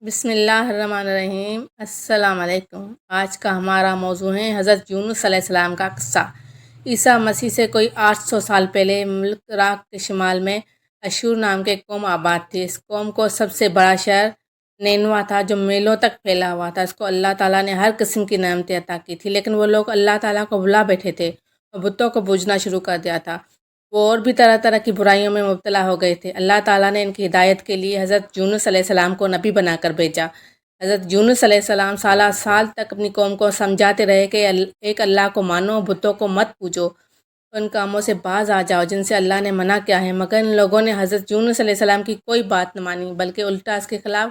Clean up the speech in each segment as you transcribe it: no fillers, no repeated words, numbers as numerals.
بسم اللہ الرحمن الرحیم۔ السلام علیکم۔ آج کا ہمارا موضوع ہے حضرت یونس علیہ السلام کا قصہ۔ عیسیٰ مسیح سے کوئی 800 سال پہلے ملک عراق کے شمال میں اشور نام کے قوم آباد تھی۔ اس قوم کو سب سے بڑا شہر نینوا تھا جو میلوں تک پھیلا ہوا تھا۔ اس کو اللہ تعالیٰ نے ہر قسم کی نعمتیں عطا کی تھی، لیکن وہ لوگ اللہ تعالیٰ کو بھلا بیٹھے تھے اور بتوں کو پوجنا شروع کر دیا تھا۔ وہ اور بھی طرح طرح کی برائیوں میں مبتلا ہو گئے تھے۔ اللہ تعالیٰ نے ان کی ہدایت کے لیے حضرت یونس علیہ السلام کو نبی بنا کر بھیجا۔ حضرت یونس علیہ السلام سالہ سال تک اپنی قوم کو سمجھاتے رہے کہ ایک اللہ کو مانو، بتوں کو مت پوجو، ان کاموں سے باز آ جاؤ جن سے اللہ نے منع کیا ہے۔ مگر ان لوگوں نے حضرت یونس علیہ السلام کی کوئی بات نہ مانی، بلکہ الٹا اس کے خلاف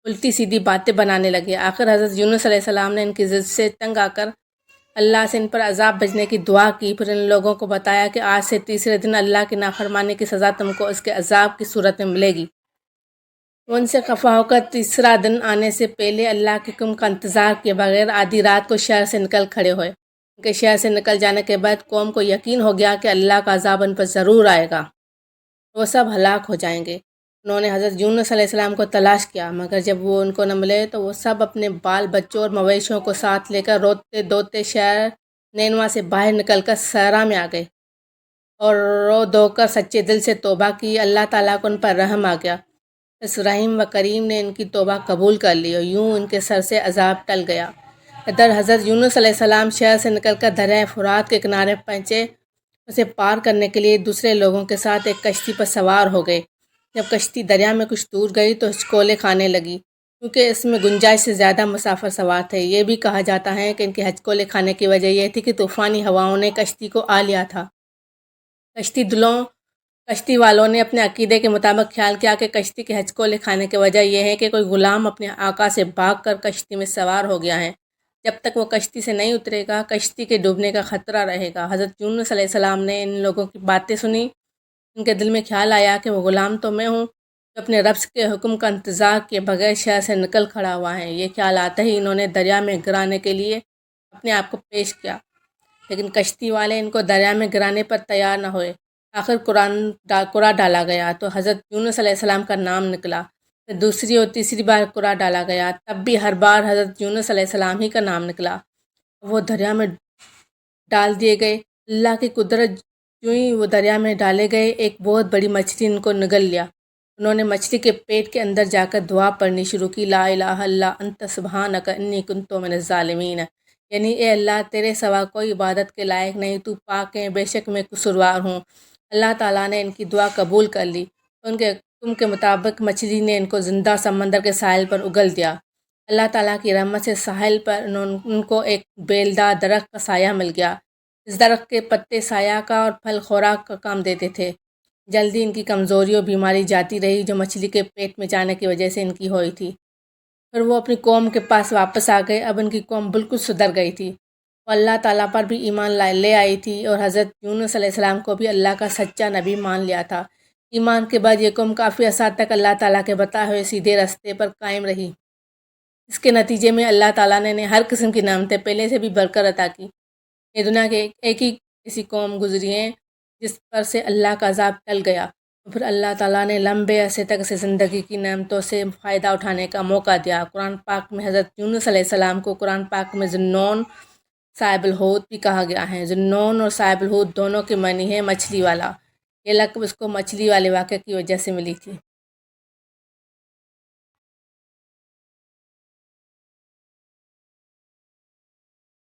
الٹی سیدھی باتیں بنانے لگے۔ آخر حضرت یونس علیہ السلام نے ان کی ضد سے تنگ آ کر اللہ سے ان پر عذاب بھیجنے کی دعا کی۔ پھر ان لوگوں کو بتایا کہ آج سے تیسرے دن اللہ کی نافرمانی کی سزا تم کو اس کے عذاب کی صورت میں ملے گی۔ وہ ان سے خفا ہو کر تیسرا دن آنے سے پہلے اللہ کے حکم کا انتظار کیے بغیر آدھی رات کو شہر سے نکل کھڑے ہوئے۔ ان کے شہر سے نکل جانے کے بعد قوم کو یقین ہو گیا کہ اللہ کا عذاب ان پر ضرور آئے گا، وہ سب ہلاک ہو جائیں گے۔ انہوں نے حضرت یونس علیہ السلام کو تلاش کیا، مگر جب وہ ان کو نہ ملے تو وہ سب اپنے بال بچوں اور مویشیوں کو ساتھ لے کر روتے دھوتے شہر نینوا سے باہر نکل کر صحرا میں آ گئے اور رو دھو کر سچے دل سے توبہ کی۔ اللہ تعالیٰ کو ان پر رحم آ گیا۔ اس رحیم و کریم نے ان کی توبہ قبول کر لی اور یوں ان کے سر سے عذاب ٹل گیا۔ ادھر حضرت یونس علیہ السلام شہر سے نکل کر دریائے فرات کے کنارے پہنچے۔ اسے پار کرنے کے لیے دوسرے لوگوں کے ساتھ ایک کشتی پر سوار ہو گئے۔ جب کشتی دریا میں کچھ دور گئی تو ہچکولے کھانے لگی، کیونکہ اس میں گنجائش سے زیادہ مسافر سوار تھے۔ یہ بھی کہا جاتا ہے کہ ان کے ہچکولے کھانے کی وجہ یہ تھی کہ طوفانی ہواؤں نے کشتی کو آ لیا تھا۔ کشتی والوں نے اپنے عقیدے کے مطابق خیال کیا کہ کشتی کے ہچکولے کھانے کی وجہ یہ ہے کہ کوئی غلام اپنے آقا سے بھاگ کر کشتی میں سوار ہو گیا ہے۔ جب تک وہ کشتی سے نہیں اترے گا کشتی کے ڈوبنے کا خطرہ رہے گا۔ حضرت یونس علیہ السلام نے ان لوگوں کی باتیں سنی۔ ان کے دل میں خیال آیا کہ وہ غلام تو میں ہوں جو اپنے رب کے حکم کا انتظار کیے بغیر شہر سے نکل کھڑا ہوا ہے۔ یہ خیال آتے ہی انہوں نے دریا میں گرانے کے لیے اپنے آپ کو پیش کیا، لیکن کشتی والے ان کو دریا میں گرانے پر تیار نہ ہوئے۔ آخر قرآن ڈالا گیا تو حضرت یونس علیہ السلام کا نام نکلا۔ پھر دوسری اور تیسری بار قرآن ڈالا گیا، تب بھی ہر بار حضرت یونس علیہ السلام ہی کا نام نکلا۔ وہ دریا میں ڈال دیے گئے۔ اللہ کی قدرت، جو ہی وہ دریا میں ڈالے گئے ایک بہت بڑی مچھلی ان کو نگل لیا۔ انہوں نے مچھلی کے پیٹ کے اندر جا کر دعا پڑھنی شروع کی، لا الہ الا انت سبحانک انی کنت من الظالمین، یعنی اے اللہ تیرے سوا کوئی عبادت کے لائق نہیں، تو پاک ہے، بے شک میں قصوروار ہوں۔ اللہ تعالیٰ نے ان کی دعا قبول کر لی۔ ان کے حکم کے مطابق مچھلی نے ان کو زندہ سمندر کے ساحل پر اگل دیا۔ اللہ تعالیٰ کی رحمت سے ساحل پر ان کو ایک بیلدار درخت کا سایہ مل گیا۔ اس درخت کے پتے سایہ کا اور پھل خوراک کا کام دیتے تھے۔ جلدی ان کی کمزوری اور بیماری جاتی رہی جو مچھلی کے پیٹ میں جانے کی وجہ سے ان کی ہوئی تھی۔ پھر وہ اپنی قوم کے پاس واپس آ گئے۔ اب ان کی قوم بالکل سدھر گئی تھی۔ وہ اللہ تعالیٰ پر بھی ایمان لے آئی تھی اور حضرت یونس علیہ السلام کو بھی اللہ کا سچا نبی مان لیا تھا۔ ایمان کے بعد یہ قوم کافی عرصہ تک اللہ تعالیٰ کے بتائے ہوئے سیدھے راستے پر قائم رہی۔ اس کے نتیجے میں اللہ تعالیٰ نے ہر قسم کی نعمتیں پہلے سے بھی بڑھ کر عطا کی۔ یہ دنیا کے ایک ہی ایسی قوم گزری ہے جس پر سے اللہ کا عذاب ٹل گیا، پھر اللہ تعالیٰ نے لمبے عرصے تک اسے زندگی کی نعمتوں سے فائدہ اٹھانے کا موقع دیا۔ قرآن پاک میں حضرت یونس علیہ السلام کو قرآن پاک میں ذوالنون صاحب الحوت بھی کہا گیا ہے۔ ذوالنون اور صاحب الحوت دونوں کے معنی ہے مچھلی والا۔ یہ لقب اس کو مچھلی والے واقعے کی وجہ سے ملی تھی۔